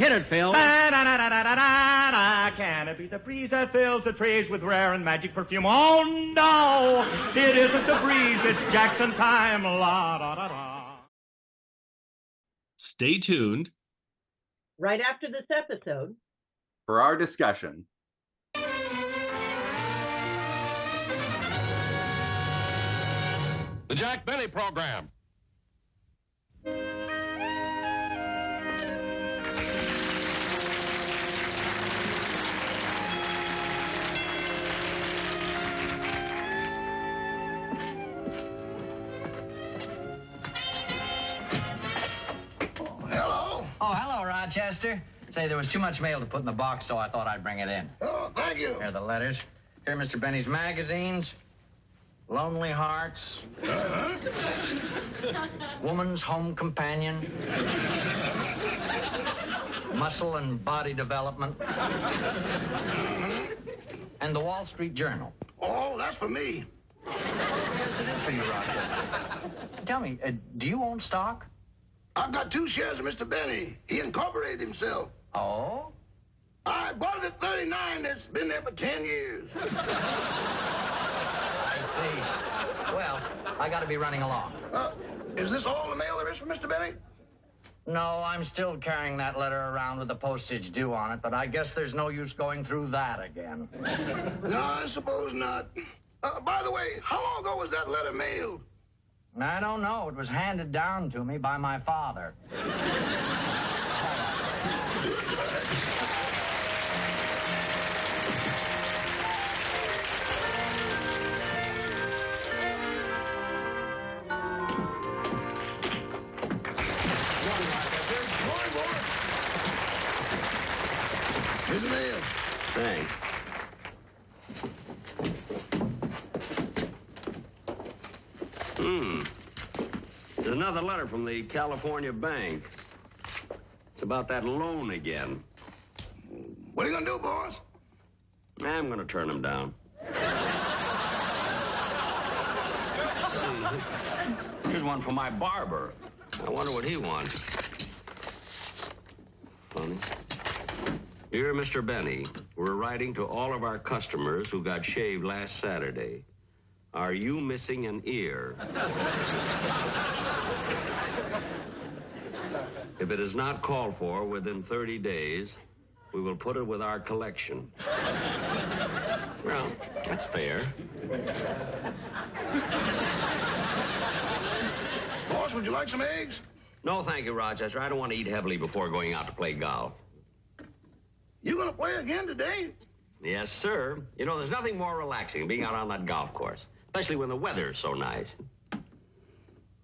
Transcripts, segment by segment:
Hit it, Phil. Da-da-da-da-da-da-da. Can it be the breeze that fills the trees with rare and magic perfume? Oh, no, it isn't the breeze. It's Jackson time. La-da-da-da. Stay tuned. Right after this episode. For our discussion. The Jack Benny Program. Oh, hello, Rochester. Say, there was too much mail to put in the box, so I thought I'd bring it in. Oh, thank you. Here are the letters. Here are Mr. Benny's magazines. Lonely Hearts. Woman's Home Companion. Muscle and Body Development. And the Wall Street Journal. Oh, that's for me. Yes, it is for you, Rochester. Tell me, do you own stock? I've got 2 shares of Mr. Benny. He incorporated himself. Oh? I bought it at 39. It's been there for 10 years. I see. Well, I got to be running along. Is this all the mail there is for Mr. Benny? No, I'm still carrying that letter around with the postage due on it, but I guess there's no use going through that again. No, I suppose not. By the way, how long ago was that letter mailed? I don't know. It was handed down to me by my father. Here's the mail. Thanks. There's another letter from the California bank. It's about that loan again. What are you going to do, boss? I'm going to turn him down. Here's one for my barber. I wonder what he wants. Funny. Dear Mr. Benny, we're writing to all of our customers who got shaved last Saturday. Are you missing an ear? If it is not called for within 30 days, we will put it with our collection. Well, that's fair. Boss, would you like some eggs? No, thank you, Rochester. I don't want to eat heavily before going out to play golf. You going to play again today? Yes, sir. You know, there's nothing more relaxing than being out on that golf course, especially when the weather is so nice.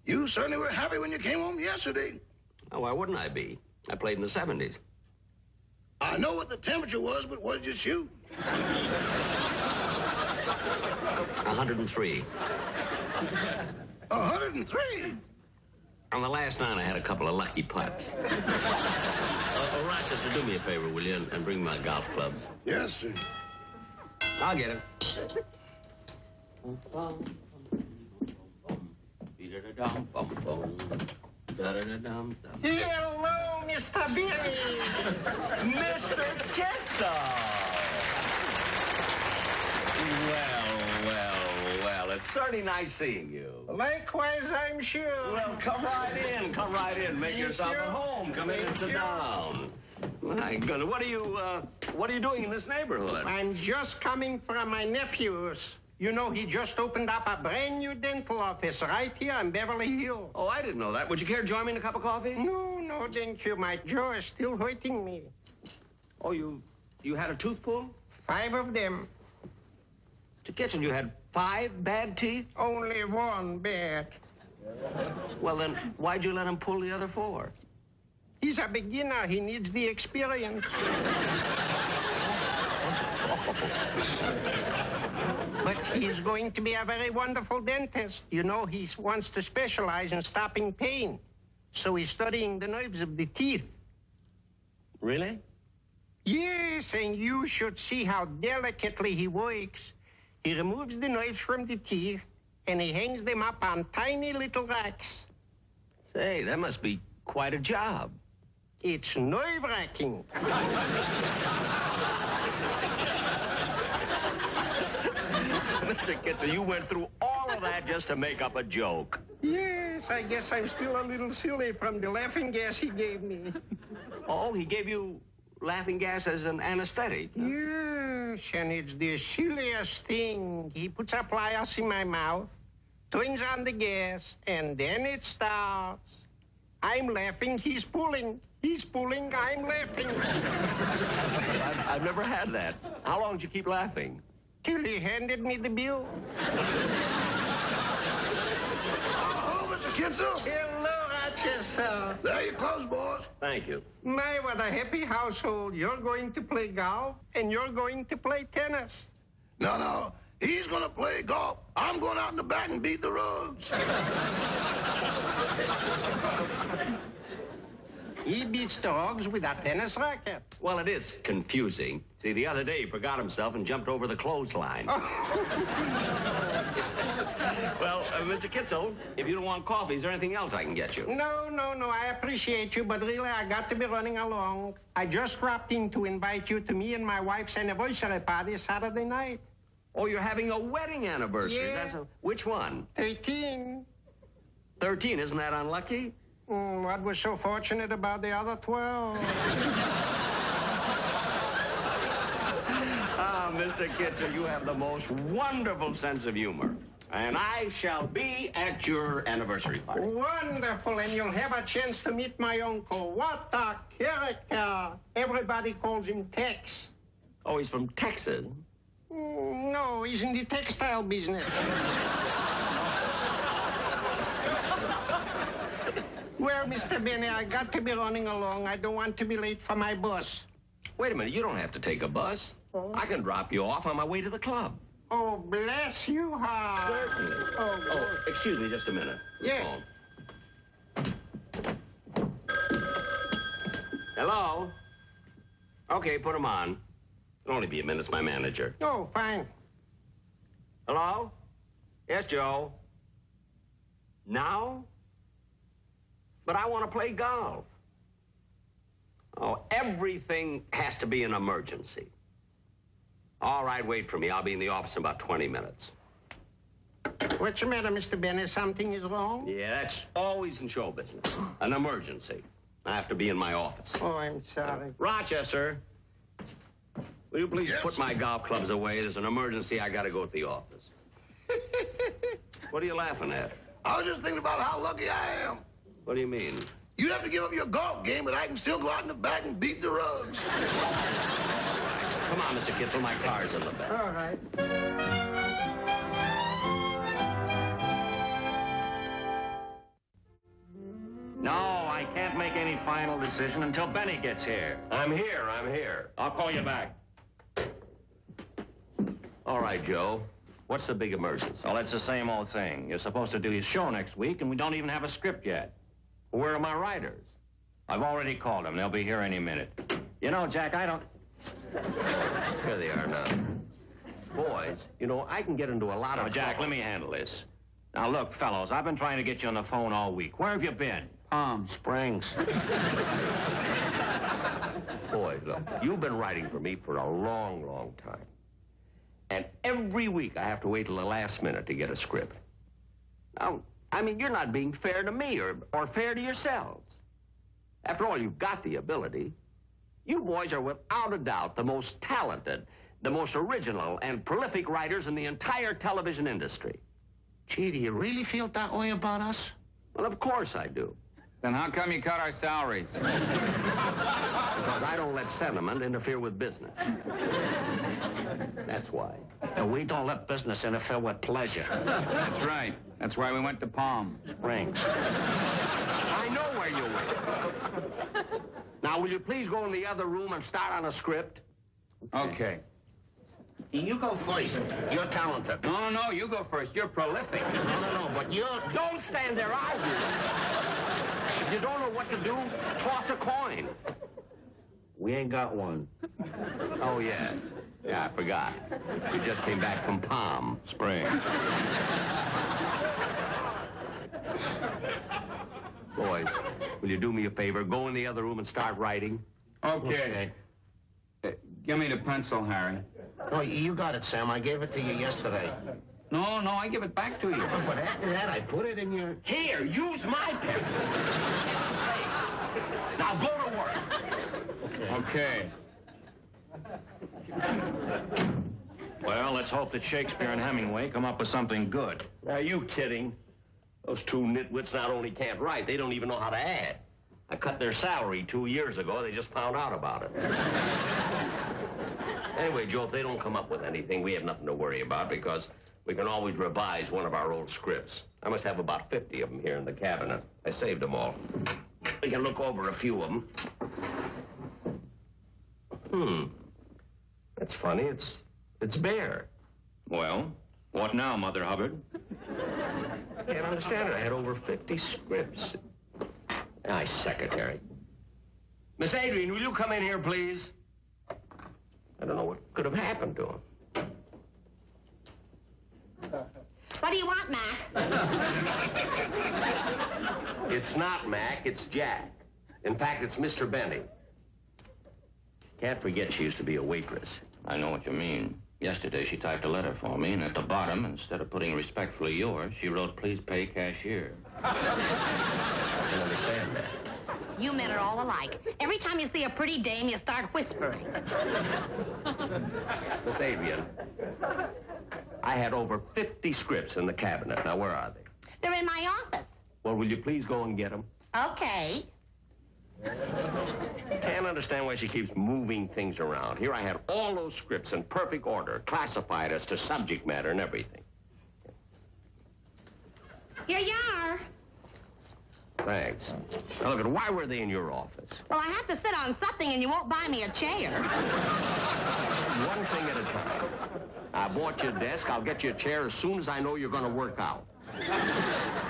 You certainly were happy when you came home yesterday. Oh, why wouldn't I be? I played in the 70s. I know what the temperature was, but what did you shoot? 103. 103? On the last 9, I had a couple of lucky putts. Rochester, do me a favor, will you, and bring my golf clubs? Yes, sir. I'll get it. Hello, Mr. Benny. Mr. Kitzel. Well, it's certainly nice seeing you. Likewise, I'm sure. Well, come right in. Make yourself at home. Come in and sit down. My goodness, what are you doing in this neighborhood? I'm just coming from my nephew's. You know, he just opened up a brand new dental office right here in Beverly Hills. Oh, I didn't know that. Would you care to join me in a cup of coffee? No, thank you. My jaw is still hurting me. Oh, you had a tooth pulled? 5 of them. To Kitzel, you had 5 bad teeth? Only 1 bad. Well, then, why'd you let him pull the other 4? He's a beginner. He needs the experience. But he's going to be a very wonderful dentist. You know, he wants to specialize in stopping pain. So he's studying the nerves of the teeth. Really? Yes, and you should see how delicately he works. He removes the nerves from the teeth, and he hangs them up on tiny little racks. Say, that must be quite a job. It's nerve-wracking. Mr. Kitzel, you went through all of that just to make up a joke. Yes, I guess I'm still a little silly from the laughing gas he gave me. Oh, he gave you laughing gas as an anesthetic? Huh? Yes, and it's the silliest thing. He puts a pliers in my mouth, turns on the gas, and then it starts. I'm laughing, he's pulling. He's pulling, I'm laughing. I've never had that. How long did you keep laughing? Till he handed me the bill. Hello, Mr. Kitzel. Hello, Rochester. There you close, boys. Thank you. My, what a happy household. You're going to play golf, and you're going to play tennis. No. He's going to play golf. I'm going out in the back and beat the rugs. He beats the hogs with a tennis racket. Well, it is confusing. See, the other day he forgot himself and jumped over the clothesline. Well, Mr. Kitzel, if you don't want coffee, is there anything else I can get you? No. I appreciate you, but really, I got to be running along. I just dropped in to invite you to me and my wife's anniversary party Saturday night. Oh, you're having a wedding anniversary. Yeah. Which one? 13. 13, isn't that unlucky? What was so fortunate about the other 12? Ah, Mr. Kitzel, you have the most wonderful sense of humor. And I shall be at your anniversary party. Wonderful, and you'll have a chance to meet my uncle. What a character. Everybody calls him Tex. Oh, he's from Texas. No, he's in the textile business. Well, Mr. Benny, I got to be running along. I don't want to be late for my bus. Wait a minute, you don't have to take a bus. I can drop you off on my way to the club. Oh, bless you, heart. Certainly. Oh, excuse me just a minute. Yeah. Oh. Hello? Okay, put him on. It'll only be a minute. It's my manager. Oh, fine. Hello? Yes, Joe. Now? But I want to play golf. Oh, everything has to be an emergency. All right, wait for me. I'll be in the office in about 20 minutes. What's the matter, Mr. Benny? Something is wrong? Yeah, that's always in show business. An emergency. I have to be in my office. Oh, I'm sorry. Rochester, will you please Yes. put my golf clubs away? There's an emergency. I got to go to the office. What are you laughing at? I was just thinking about how lucky I am. What do you mean? You have to give up your golf game, but I can still go out in the back and beat the rugs. Come on, Mr. Kitzel. My car's in the back. All right. No, I can't make any final decision until Benny gets here. I'm here. I'll call you back. All right, Joe. What's the big emergency? Well, it's the same old thing. You're supposed to do your show next week, and we don't even have a script yet. Where are my writers? I've already called them. They'll be here any minute. You know, Jack, I don't... Here they are now. Boys, you know, I can get into a lot of Now, Jack, trouble. let me handle this. Now, look, fellows, I've been trying to get you on the phone all week. Where have you been? Springs. Boys, look, you've been writing for me for a long, long time. And every week I have to wait till the last minute to get a script. Now, I mean, you're not being fair to me or fair to yourselves. After all, you've got the ability. You boys are without a doubt the most talented, the most original and prolific writers in the entire television industry. Gee, do you really feel that way about us? Well, of course I do. Then how come you cut our salaries? Because I don't let sentiment interfere with business. That's why. And we don't let business interfere with pleasure. That's right. That's why we went to Palm Springs. I know where you went. Now, will you please go in the other room and start on a script? Okay. You go first. You're talented. No, you go first. You're prolific. No, but you're... Don't stand there arguing. If you don't know what to do, toss a coin. We ain't got one. Oh, yes. Yeah, I forgot. We just came back from Palm Springs. Boys, will you do me a favor? Go in the other room and start writing. Okay. Give me the pencil, Harry. Oh, you got it, Sam. I gave it to you yesterday. No, I give it back to you. But after that, I put it in your... Here, use my pencil. Now go to work. Okay. Well, let's hope that Shakespeare and Hemingway come up with something good. Are you kidding? Those two nitwits not only can't write, they don't even know how to add. I cut their salary 2 years ago. They just found out about it. Anyway, Joe, if they don't come up with anything, we have nothing to worry about because we can always revise one of our old scripts. I must have about 50 of them here in the cabinet. I saved them all. We can look over a few of them. That's funny. It's bare. Well, what now, Mother Hubbard? Can't understand it. I had over 50 scripts. Nice secretary. Miss Adrian, will you come in here, please? I don't know what could have happened to him. What do you want, Mac? It's not Mac, it's Jack. In fact, it's Mr. Benny. Can't forget she used to be a waitress. I know what you mean. Yesterday, she typed a letter for me, and at the bottom, instead of putting respectfully yours, she wrote, please pay cashier. I can understand that. You men are all alike. Every time you see a pretty dame, you start whispering. Miss Adrian, I had over 50 scripts in the cabinet. Now, where are they? They're in my office. Well, will you please go and get them? Okay. Can't understand why she keeps moving things around. Here I had all those scripts in perfect order, classified as to subject matter and everything. Here you are. Thanks. Now, look, why were they in your office? Well, I have to sit on something and you won't buy me a chair. One thing at a time. I bought you a desk. I'll get you a chair as soon as I know you're going to work out.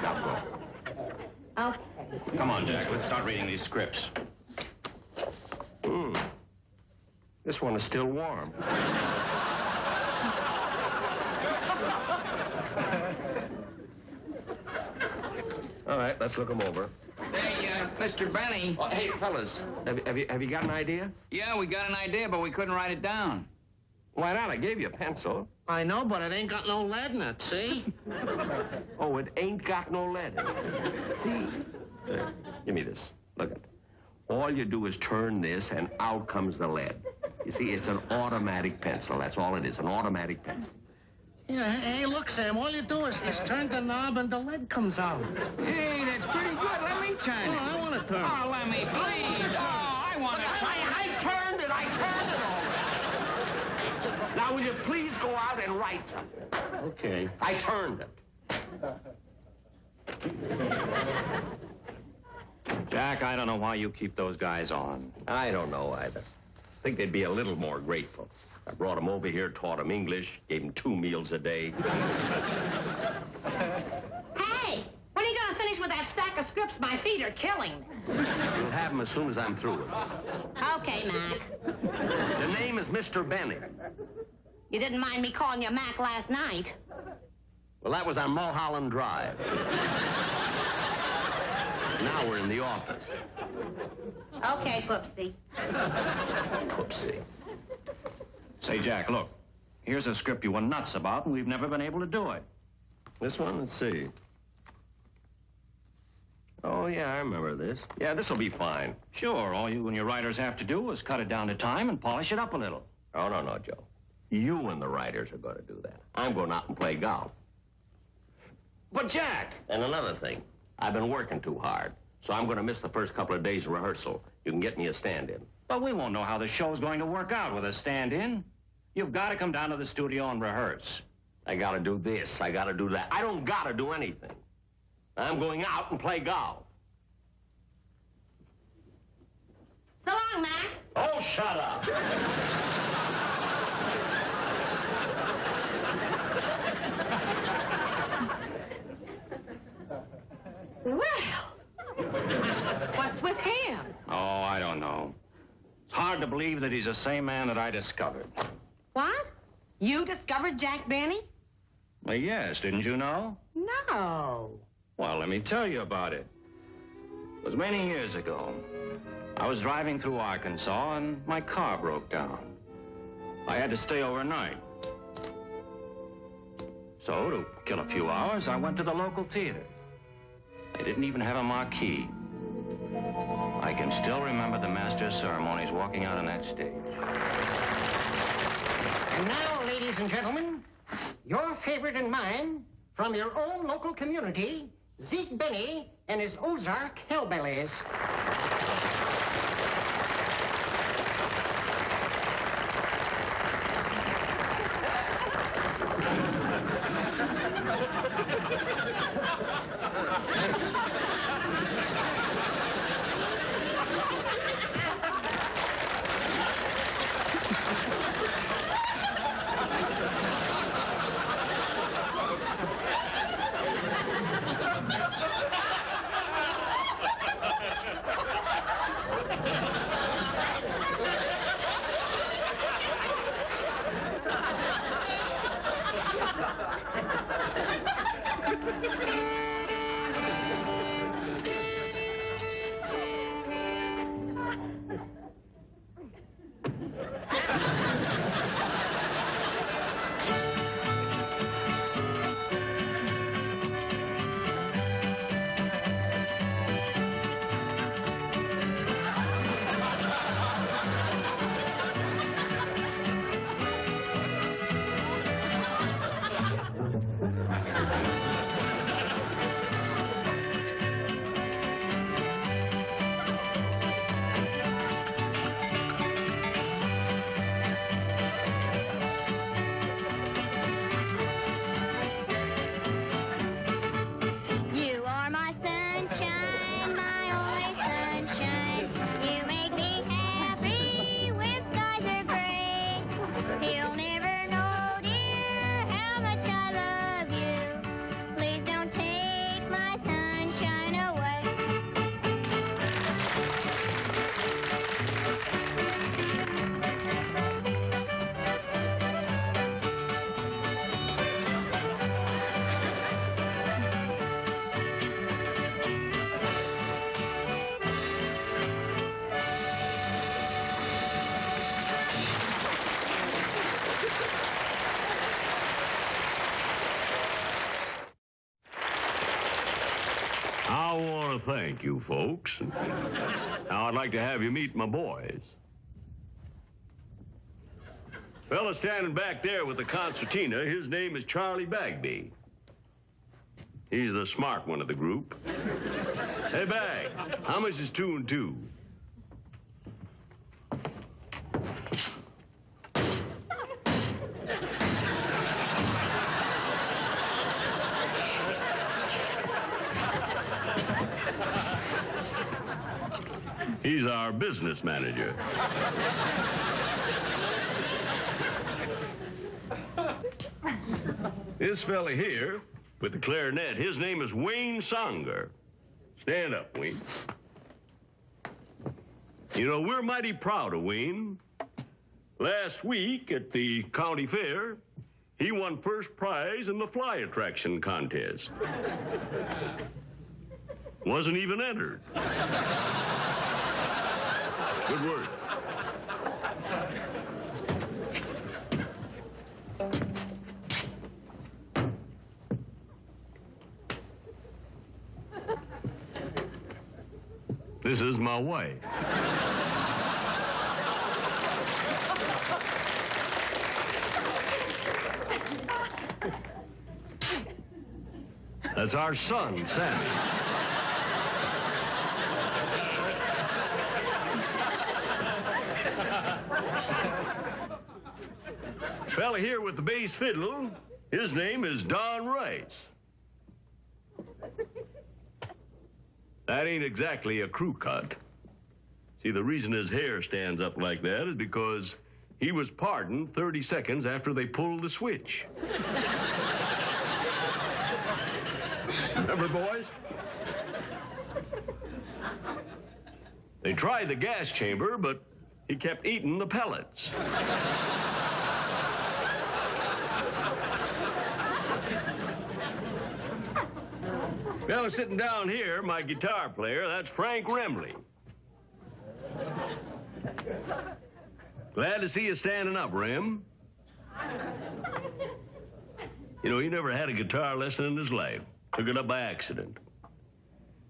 Now go. Okay. Come on, Jack, let's start reading these scripts. This one is still warm. All right, let's look them over. Hey, Mr. Benny. Oh, hey, fellas, have you got an idea? Yeah, we got an idea, but we couldn't write it down. Why not? I gave you a pencil. I know, but it ain't got no lead in it, see? Oh, it ain't got no lead in it. See? Give me this. Look at it. All you do is turn this, and out comes the lead. You see, it's an automatic pencil. That's all it is, an automatic pencil. Yeah, hey, look, Sam, all you do is turn the knob and the lead comes out. Hey, that's pretty good. Let me turn it. I want to turn it. Oh, let me, please. Oh, I want to try it. I turned it already. Now, will you please go out and write something? Okay. I turned it. Jack, I don't know why you keep those guys on. I don't know either. I think they'd be a little more grateful. I brought them over here, taught them English, gave them 2 meals a day. Hey, when are you going to finish with that stack of scripts? My feet are killing me. You'll have them as soon as I'm through with them. Okay, Mac. The name is Mr. Benny. You didn't mind me calling you Mac last night. Well, that was on Mulholland Drive. Now we're in the office. Okay, Poopsie. Oopsie. Say, Jack, look. Here's a script you were nuts about, and we've never been able to do it. This one, let's see. Oh, yeah, I remember this. Yeah, this'll be fine. Sure, all you and your writers have to do is cut it down to time and polish it up a little. Oh, no, Joe. You and the writers are going to do that. I'm going out and play golf. But, Jack, and another thing, I've been working too hard, so I'm going to miss the first couple of days of rehearsal. You can get me a stand-in. But we won't know how the show's going to work out with a stand-in. You've got to come down to the studio and rehearse. I got to do this. I got to do that. I don't got to do anything. I'm going out and play golf. So long, Mac. Oh, shut up. Well, what's with him? Oh, I don't know. It's hard to believe that he's the same man that I discovered. What? You discovered Jack Benny? Well, yes, didn't you know? No. Well, let me tell you about it. was many years ago. I was driving through Arkansas and my car broke down. I had to stay overnight. So, to kill a few hours, I went to the local theater. They didn't even have a marquee. I can still remember the master of ceremonies walking out on that stage. And now, ladies and gentlemen, your favorite and mine, from your own local community, Zeke Benny and his Ozark Hillbillies. Thank you, folks. Now I'd like to have you meet my boys. Fella standing back there with the concertina, his name is Charlie Bagby. He's the smart one of the group. Hey, Bag, how much is 2 and 2? He's our business manager. This fella here, with the clarinet, his name is Wayne Songer. Stand up, Wayne. You know, we're mighty proud of Wayne. Last week at the county fair, he won first prize in the fly attraction contest. Wasn't even entered. Good work. This is my wife. That's our son, Sammy. Fella here with the bass fiddle, his name is Don Rice. That ain't exactly a crew cut. See, the reason his hair stands up like that is because he was pardoned 30 seconds after they pulled the switch. Remember, boys? They tried the gas chamber, but he kept eating the pellets. Well, sitting down here, my guitar player, that's Frank Remley. Glad to see you standing up, Rem. You know, he never had a guitar lesson in his life. Took it up by accident.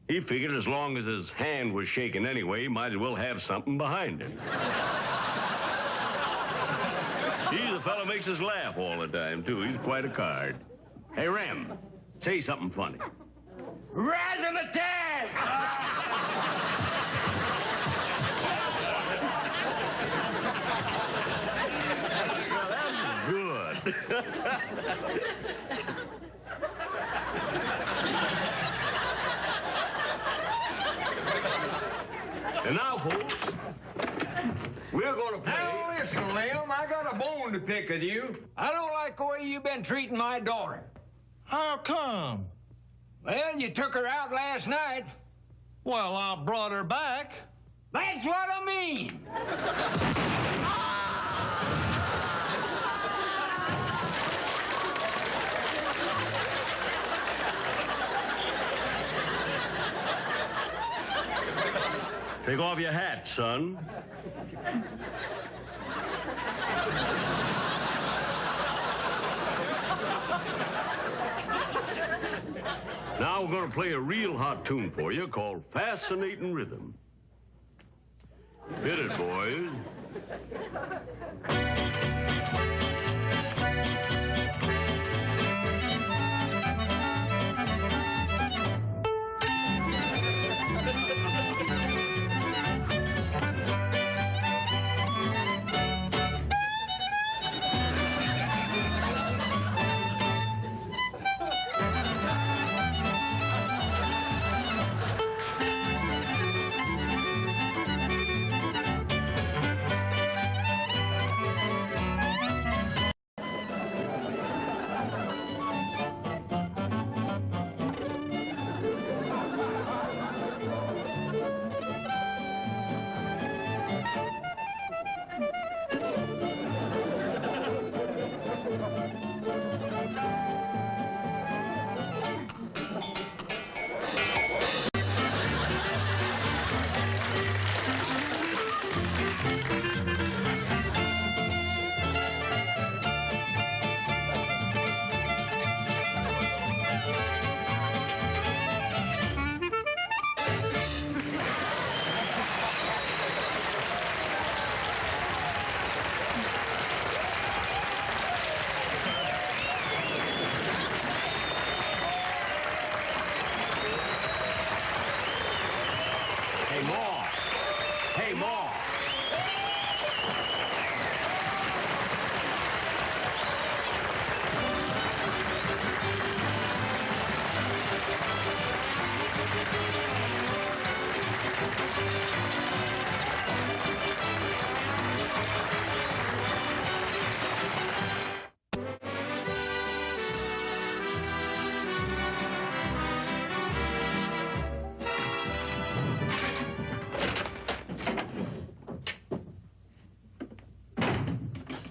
He figured as long as his hand was shaking anyway, he might as well have something behind it. He's a fellow makes us laugh all the time, too. He's quite a card. Hey, Rem, say something funny. Razzmatazz! Good. And now, folks, we're going to play. Now, listen, Lem, I got a bone to pick with you. I don't like the way you've been treating my daughter. How come? Well, you took her out last night. Well, I brought her back. That's what I mean. Take off your hat, son. Now we're going to play a real hot tune for you called Fascinating Rhythm. Hit it, boys. Hey, more.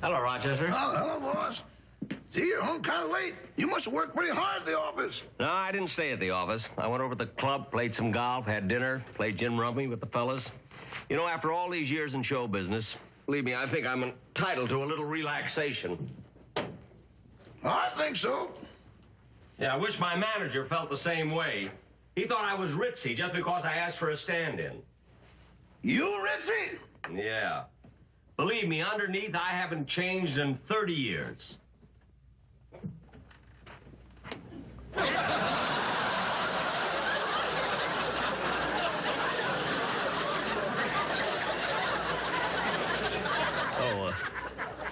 Hello, Rochester. Oh, hello, boss. See, you're home kind of late. You must have worked pretty hard at the office. No, I didn't stay at the office. I went over to the club, played some golf, had dinner, played gin rummy with the fellas. You know, after all these years in show business, believe me, I think I'm entitled to a little relaxation. I think so. Yeah, I wish my manager felt the same way. He thought I was ritzy just because I asked for a stand-in. You ritzy? Yeah. Believe me, underneath, I haven't changed in 30 years.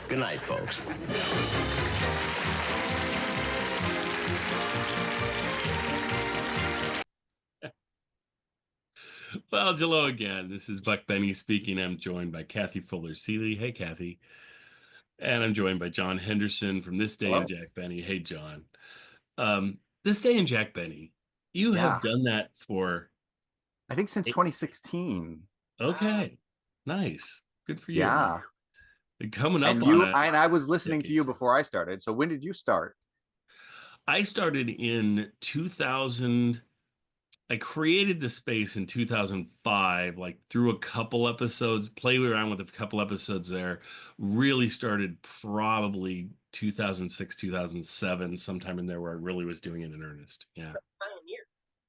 Good night, folks. Well, hello again. This is Buck Benny speaking. I'm joined by Kathy Fuller-Seeley. Hey, Kathy. And I'm joined by John Henderson from This Day in Jack Benny. Hey, John. This Day in Jack Benny, you have done that for... I think since 2016. Okay. Nice. Good for you. Yeah. Been coming up and on it. And I was listening to you before I started. So when did you start? I started in 2000. I created the space in 2005, like through a couple episodes, played around with a couple episodes there. Really started probably 2006, 2007, sometime in there where I really was doing it in earnest. Yeah.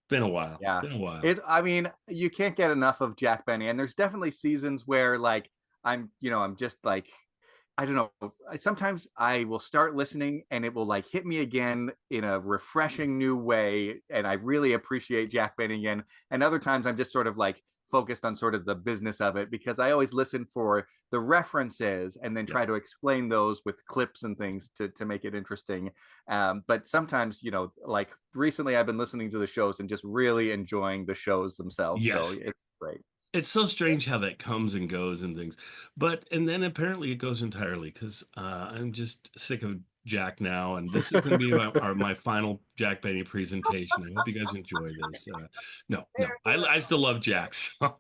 Been a while. Yeah. Been a while. I mean, you can't get enough of Jack Benny, and there's definitely seasons where like I'm just like, I don't know. Sometimes I will start listening and it will like hit me again in a refreshing new way. And I really appreciate Jack Benny again. And other times I'm just sort of like focused on sort of the business of it, because I always listen for the references and then try to explain those with clips and things to make it interesting. But sometimes, like recently I've been listening to the shows and just really enjoying the shows themselves. Yes. So it's great. It's so strange how that comes and goes and things, and then apparently it goes entirely, because I'm just sick of Jack now, and this is going to be my final Jack Benny presentation. I hope you guys enjoy this. No, I still love Jack, but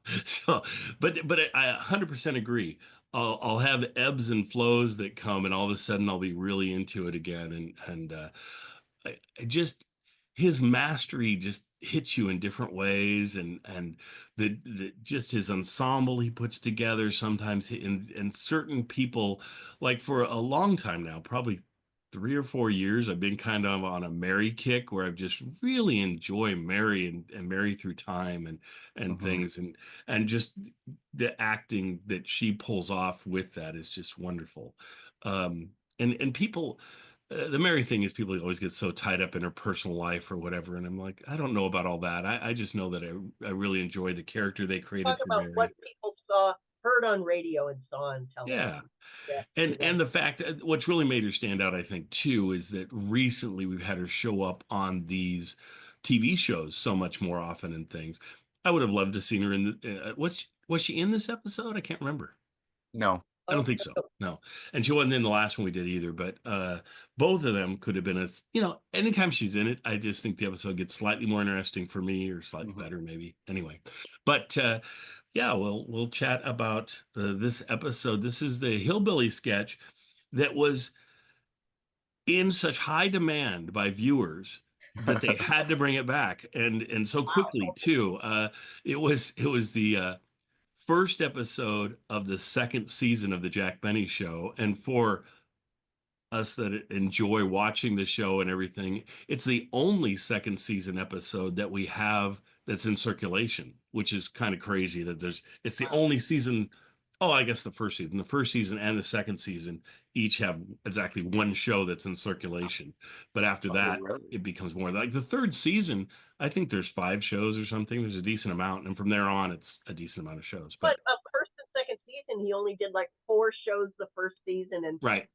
I 100% agree. I'll have ebbs and flows that come, and all of a sudden I'll be really into it again, and I just, his mastery just hits you in different ways, and the just his ensemble he puts together sometimes, and certain people, like for a long time now, probably 3 or 4 years, I've been kind of on a Mary kick where I've just really enjoy Mary and Mary through time and things, and just the acting that she pulls off with that is just wonderful. And people, the Mary thing is, people always get so tied up in her personal life or whatever, and I'm like, I don't know about all that. I just know that I really enjoy the character they created Talk for about Mary. what people heard on radio and saw on television. Yeah. And the fact, what's really made her stand out, I think, too, is that recently we've had her show up on these TV shows so much more often and things. I would have loved to seen her in the, was she in this episode? I can't remember. No. I don't think so. No. And she wasn't in the last one we did either, but both of them could have been anytime she's in it, I just think the episode gets slightly more interesting for me, or slightly better maybe. Anyway. But yeah, we'll chat about this episode. This is the Hillbilly sketch that was in such high demand by viewers that they had to bring it back, and so quickly too. It was the first episode of the second season of the Jack Benny Show, and for us that enjoy watching the show and everything, it's the only second season episode that we have that's in circulation, which is kind of crazy that it's the only season. Oh, I guess the first season and the second season each have exactly one show that's in circulation. But after that, it becomes more like the third season. I think there's 5 shows or something. There's a decent amount. And from there on, it's a decent amount of shows. But first and second season, he only did like 4 shows the first season, and right,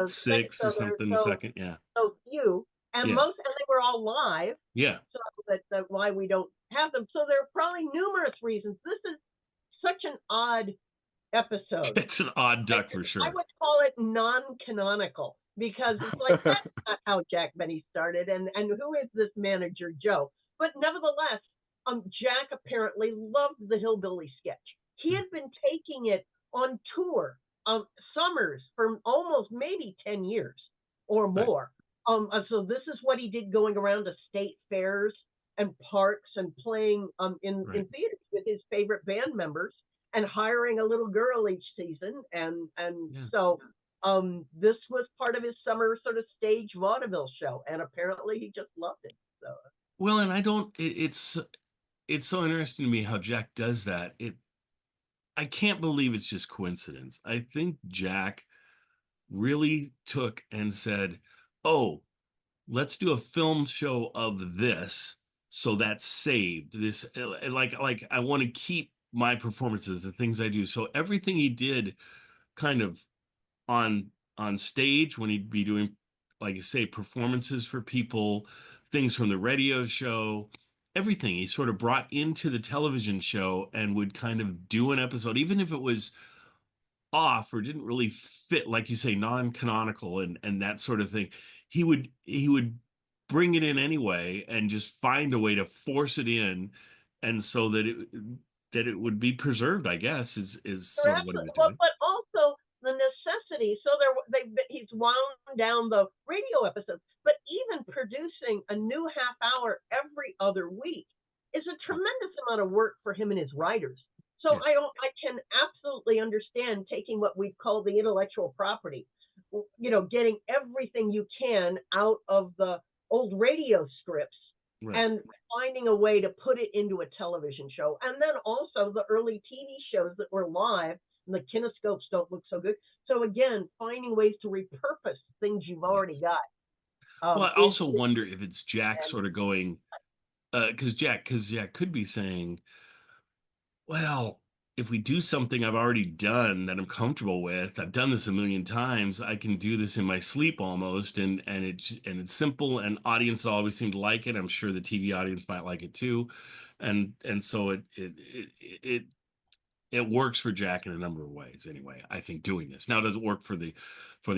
6 or something the second. Yeah. So few. And Yes. and they were all live. Yeah. So that's why we don't have them. So there are probably numerous reasons. This is such an odd episode. It's an odd duck for sure. I would call it non-canonical, because it's like, that's not how Jack Benny started, and who is this manager Joe? But nevertheless, Jack apparently loved the Hillbilly sketch. He had been taking it on tour, summers, for almost maybe 10 years or more. Right. So this is what he did, going around to state fairs and parks and playing in theaters with his favorite band members, and hiring a little girl each season. So this was part of his summer sort of stage vaudeville show, and apparently he just loved it. So well, and it's so interesting to me how Jack does that. I can't believe it's just coincidence. I think Jack really took and said, oh, let's do a film show of this, so that's saved. This, like I want to keep my performances, the things I do. So everything he did kind of on stage, when he'd be doing, like you say, performances for people, things from the radio show, everything he sort of brought into the television show, and would kind of do an episode, even if it was off or didn't really fit, like you say, non-canonical and that sort of thing. He would bring it in anyway, and just find a way to force it in, and so that it would be preserved, I guess, is sort of what he was doing. But also the necessity. So he's wound down the radio episodes, but even producing a new half hour every other week is for him and his writers. So I can absolutely understand taking what we call the intellectual property, getting everything you can out of the old radio scripts and finding a way to put it into a television show. And then also the early TV shows that were live, and the kinescopes don't look so good. So again, finding ways to repurpose things you've already got. Well, I also wonder if it's Jack sort of going, because Jack could be saying, well, if we do something I've already done that I'm comfortable with, I've done this a million times, I can do this in my sleep almost, and it's simple, and audiences always seem to like it. I'm sure the TV audience might like it too, and so it works for Jack in a number of ways. Anyway, I think doing this now, does it work for the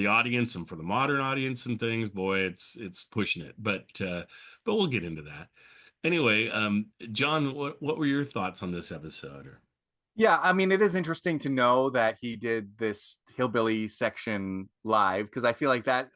audience and for the modern audience and things? Boy, it's pushing it, but we'll get into that. Anyway, John, what were your thoughts on this episode? Yeah, I mean, it is interesting to know that he did this Hillbilly section live, because I feel like that,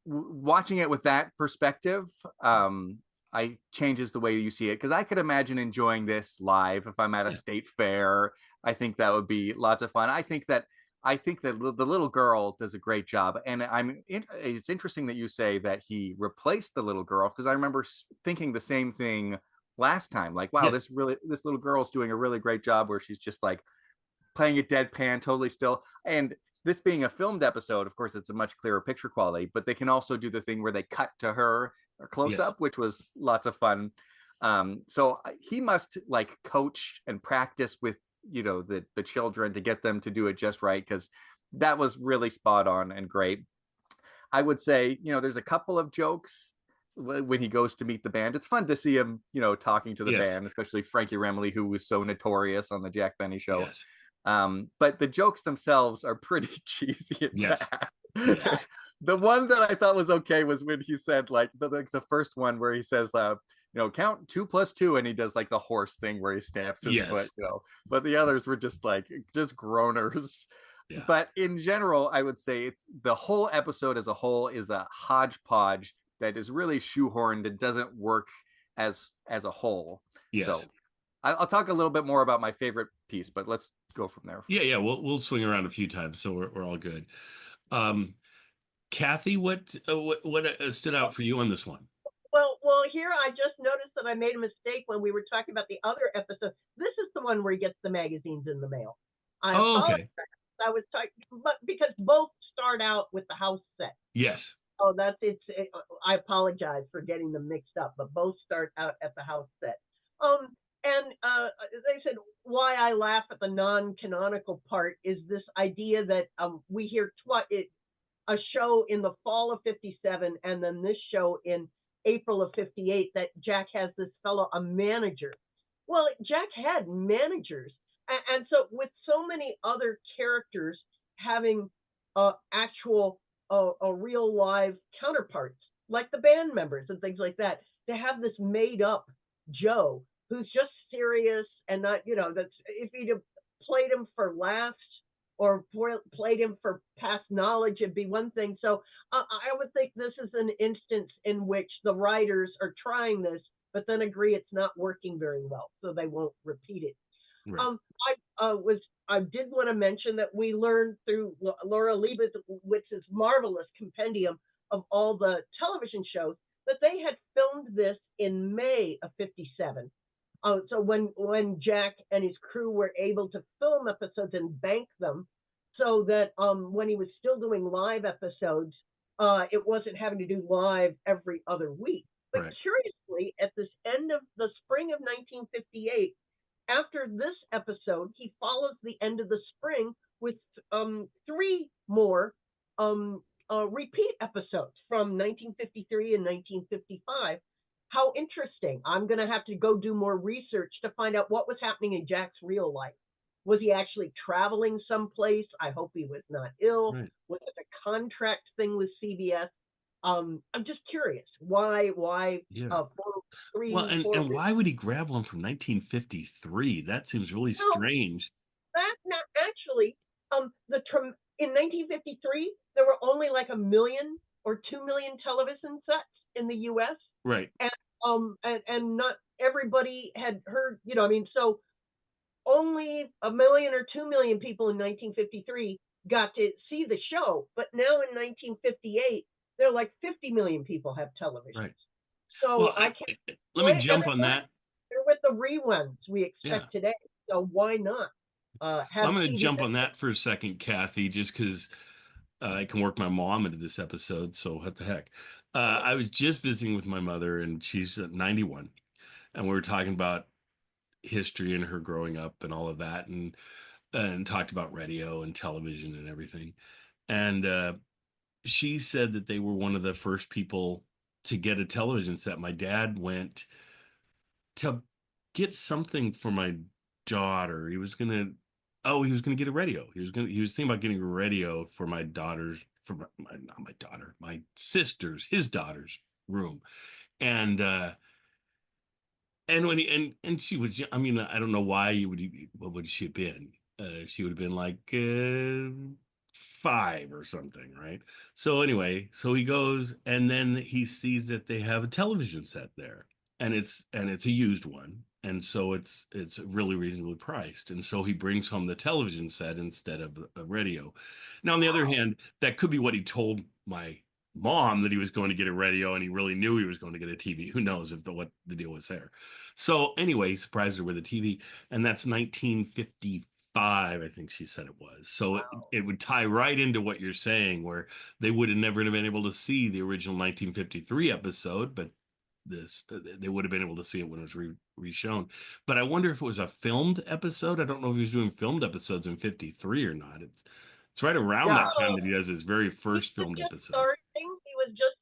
watching it with that perspective, I changes the way you see it, because I could imagine enjoying this live if I'm at a state fair. I think that would be lots of fun. I think that the little girl does a great job, and it's interesting that you say that he replaced the little girl, because I remember thinking the same thing last time. Like, wow, this little girl's doing a really great job, where she's just like playing it deadpan, totally still. And this being a filmed episode, of course, it's a much clearer picture quality, but they can also do the thing where they cut to her or close up, which was lots of fun. So he must like coach and practice with, the children to get them to do it just right, because that was really spot on and great. I would say, there's a couple of jokes when he goes to meet the band. It's fun to see him, talking to the band, especially Frankie Remley, who was so notorious on the Jack Benny show. But the jokes themselves are pretty cheesy and bad. The one that I thought was okay was when he said, like, the first one where he says, count 2 + 2, and he does like the horse thing where he stamps his foot, but the others were just groaners. But in general, I would say it's the whole episode as a whole is a hodgepodge that is really shoehorned and doesn't work as a whole. So I'll talk a little bit more about my favorite piece, but let's go from there. We'll swing around a few times, so we're all good. Kathy, what stood out for you on this one? Well, here I just noticed that I made a mistake when we were talking about the other episode. This is the one where he gets the magazines in the mail. I was talking, but because both start out with the house set. Yes. Oh, I apologize for getting them mixed up, but both start out at the house set. And they said why I laugh at the non-canonical part is this idea that we hear a show in the fall of '57 and then this show in April of '58 that Jack has this fellow, a manager. Well, Jack had managers. And so with so many other characters having actual real live counterparts, like the band members and things like that, to have this made up Joe who's just serious and not, that's, if he'd have played him for laughs or played him for past knowledge, it'd be one thing. So I would think this is an instance in which the writers are trying this, but then agree it's not working very well, so they won't repeat it. Right. I did want to mention that we learned through Laura Leibowitz's marvelous compendium of all the television shows that they had filmed this in May of '57. So when Jack and his crew were able to film episodes and bank them, so that when he was still doing live episodes, it wasn't having to do live every other week. But curiously, at this end of the spring of 1958, after this episode, he follows the end of the spring with 3 more repeat episodes from 1953 and 1955. How interesting. I'm going to have to go do more research to find out what was happening in Jack's real life. Was he actually traveling someplace? I hope he was not ill. Right. Was it a contract thing with CBS? I'm just curious. Why? And why would he grab one from 1953? That seems really strange. That's not actually. In 1953, there were only like 1 million or 2 million television sets in the U.S. Right. And not everybody had heard, I mean, so only 1 million or 2 million people in 1953 got to see the show. But now in 1958, they're like 50 million people have television. Right. So well, I can't. let me jump on that. They're with the reruns we expect today. So why not? I'm going to jump on that for a second, Kathy, just because I can work my mom into this episode. So what the heck? I was just visiting with my mother, and she's 91, and we were talking about history and her growing up and all of that, and talked about radio and television and everything. And she said that they were one of the first people to get a television set. My dad went to get something for my daughter. He was gonna get a radio. He was thinking about getting a radio for my daughter's, my sister's, his daughter's room. And when and she was, I mean, I don't know why what would she have been? She would have been like 5 or something, right? So anyway, so he goes, and then he sees that they have a television set there, and it's a used one, and so it's really reasonably priced, and so he brings home the television set instead of a radio. Now, on the other hand, that could be what he told my mom, that he was going to get a radio, and he really knew he was going to get a TV. Who knows what the deal was there? So anyway, he surprised her with a TV, and that's 1955, I think she said it was. So it would tie right into what you're saying, where they would have never been able to see the original 1953 episode, but they would have been able to see it when it was reshown. But I wonder if it was a filmed episode. I don't know if he was doing filmed episodes in 53 or not. It's right around that time that he does his very first filmed episode. He was just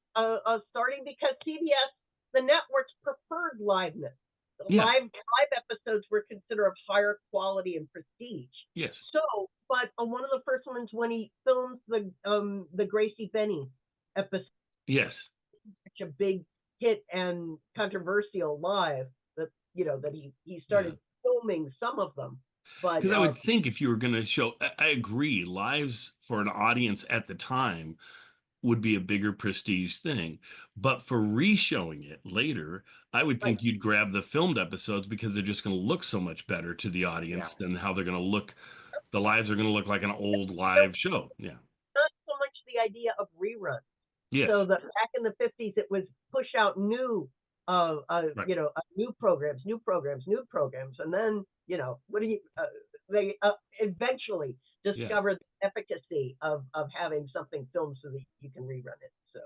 starting because CBS, the networks, preferred liveness. Live episodes were considered of higher quality and prestige. Yes. So, but one of the first ones, when he filmed the Gracie Benny episode. Yes. Such a big hit and controversial live that that he started filming some of them. But because I would think if you were going to show, I agree, lives for an audience at the time would be a bigger prestige thing. But for re-showing it later, I would think you'd grab the filmed episodes, because they're just going to look so much better to the audience than how they're going to look. The lives are going to look like an old live show. Yeah. Not so much the idea of reruns. Yes. So that back in the 50s, it was push out new, new programs, and then they eventually discovered the efficacy of having something filmed so that you can rerun it. So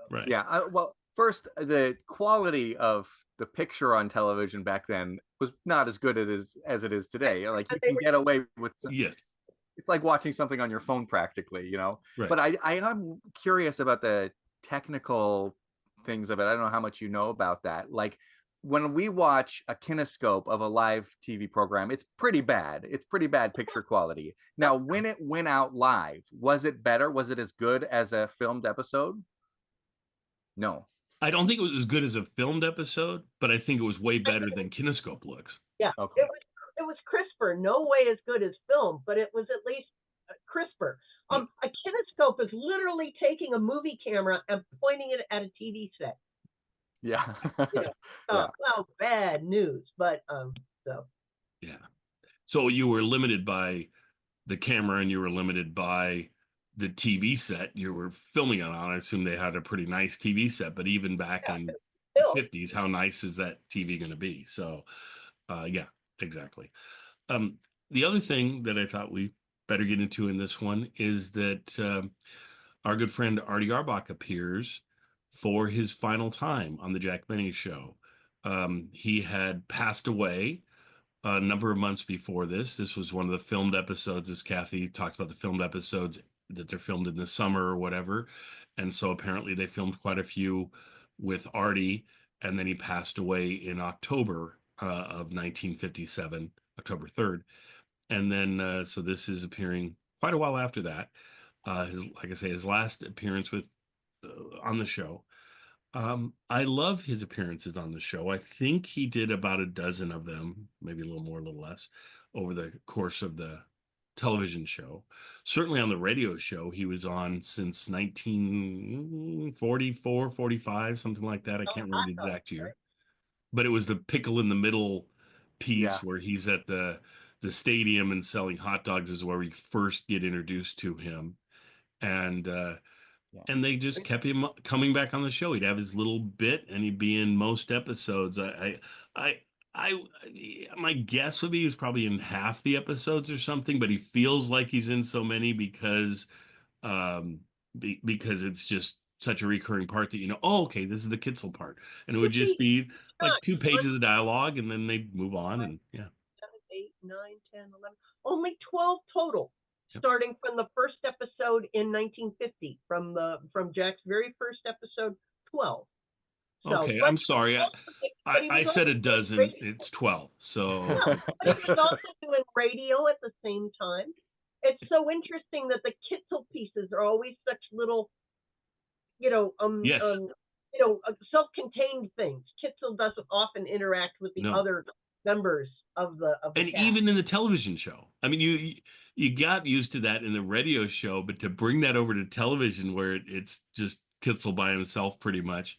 well, first, the quality of the picture on television back then was not as good as it is today. Like, you can get away with it's like watching something on your phone practically, Right. But I am curious about the technical things of it. I don't know how much you know about that. Like, when we watch a kinescope of a live TV program, it's pretty bad. It's pretty bad picture quality. Now, when it went out live, was it better? Was it as good as a filmed episode? No. I don't think it was as good as a filmed episode, but I think it was way better than kinescope looks. Yeah. Okay. It was crisper. No way as good as film, but it was at least crisper. A kinescope is literally taking a movie camera and pointing it at a TV set. Yeah. Well, bad news, but so. Yeah. So you were limited by the camera, and you were limited by the TV set you were filming it on. I assume they had a pretty nice TV set, but even back in the 50s, how nice is that TV going to be? So, yeah, exactly. The other thing that I thought we better get into in this one is that our good friend Artie Arbach appears for his final time on the Jack Benny Show. He had passed away a number of months before this. This was one of the filmed episodes, as Kathy talks about the filmed episodes that they're filmed in the summer or whatever. And so apparently they filmed quite a few with Artie, and then he passed away in October of 1957, October 3rd. And then, so this is appearing quite a while after that. Like I say, his last appearance on the show. I love his appearances on the show. I think he did about a dozen of them, maybe a little more, a little less, over the course of the television show. Certainly on the radio show, he was on since 1944, 45, something like that. I can't remember the exact year. but it was the pickle in the middle piece Yeah. where he's at the stadium and selling hot dogs is where we first get introduced to him. And and they just kept him coming back on the show. He'd have his little bit, and he'd be in most episodes. I, I, my guess would be he was probably in half the episodes or something, but he feels like he's in so many um, because it's just such a recurring part that oh, okay, this is the Kitzel part, and it would just be like 2 pages of dialogue, and then they'd move on, and yeah. 7, 8, 9, 10, 11, only 12 total. Starting from the first episode in 1950, from Jack's very first episode, 12. So, okay, I'm sorry. I said a dozen. It's 12. So yeah, but he was also doing radio at the same time. It's so interesting that the Kitzel pieces are always such little, self-contained things. Kitzel doesn't often interact with the other members of the and cast. Even in the television show. I mean, you got used to that in the radio show, but to bring that over to television where it's just Kitzel by himself pretty much,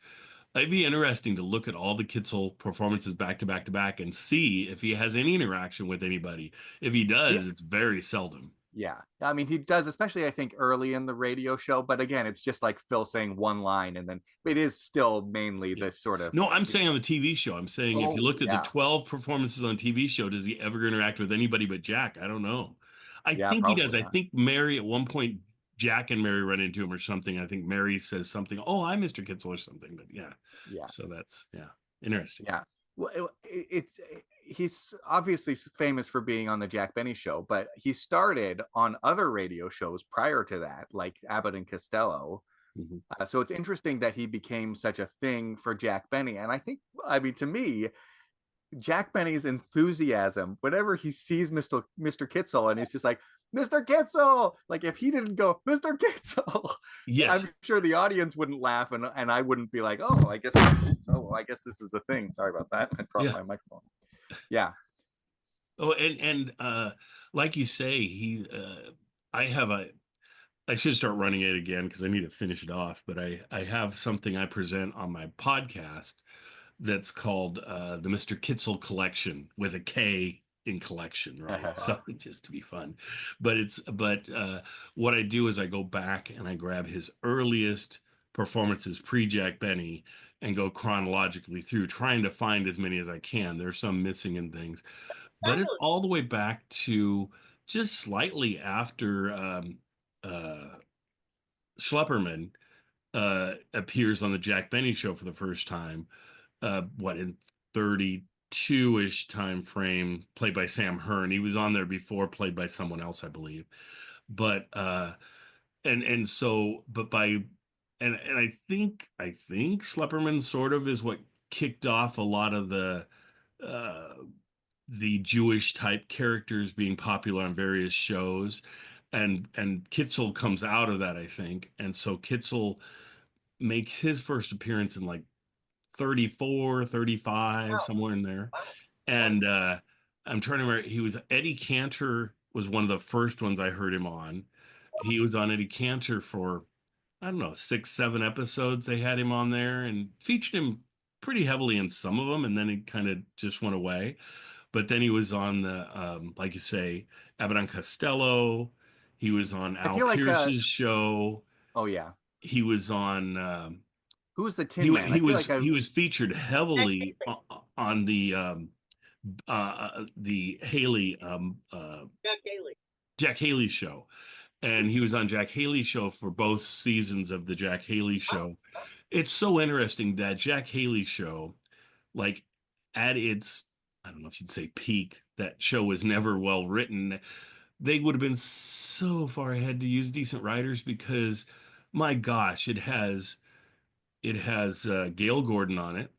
it'd be interesting to look at all the Kitzel performances back to back to back and see if he has any interaction with anybody. If he does, it's very seldom. Yeah. I mean, he does, especially I think early in the radio show, but again, it's just like Phil saying one line, and then it is still mainly this sort of. No, I'm saying on the TV show. I'm saying if you looked at the 12 performances on TV show, does he ever interact with anybody but Jack? I don't know. I think he does. Not. I think Mary at one point, Jack and Mary run into him or something. I think Mary says something, "Oh, I'm Mr. Kitzel" or something. But yeah. So that's interesting. Yeah. Well, he's obviously famous for being on the Jack Benny Show, but he started on other radio shows prior to that, like Abbott and Costello. Mm-hmm. So it's interesting that he became such a thing for Jack Benny. And I mean, to me, Jack Benny's enthusiasm, whenever he sees Mr. Kitzel and he's just like, Mr. Kitzel, like if he didn't go, Mr. Kitzel, yes, I'm sure the audience wouldn't laugh and I wouldn't be like, oh, I guess this is a thing. Sorry about that. I dropped my microphone. Yeah. Oh, and like you say, I should start running it again because I need to finish it off, but I have something I present on my podcast that's called the Mr. Kitzel Collection with a K in collection, right? So just to be fun. But what I do is I go back and I grab his earliest performances pre-Jack Benny and go chronologically through, trying to find as many as I can. There's some missing and things, but it's all the way back to just slightly after Schlepperman appears on the Jack Benny Show for the first time. In 32-ish time frame, played by Sam Hearn. He was on there before, played by someone else, I believe. But I think Schlepperman sort of is what kicked off a lot of the Jewish type characters being popular on various shows, and Kitzel comes out of that, I think. And so Kitzel makes his first appearance in like 34, 35, somewhere in there. And I'm trying to remember, Eddie Cantor was one of the first ones I heard him on. He was on Eddie Cantor for, I don't know, 6, 7 episodes. They had him on there and featured him pretty heavily in some of them, and then he kind of just went away. But then he was on the, like you say, Abbott and Costello. He was on Al Pierce's show. Oh, yeah. He was on... Who's the Tin Man? He was featured heavily on the Haley Jack Haley show, and he was on Jack Haley show for both seasons of the Jack Haley show. It's so interesting that Jack Haley show, like at its, I don't know if you'd say peak, that show was never well written. They would have been so far ahead to use decent writers because, my gosh, it has Gail Gordon on it.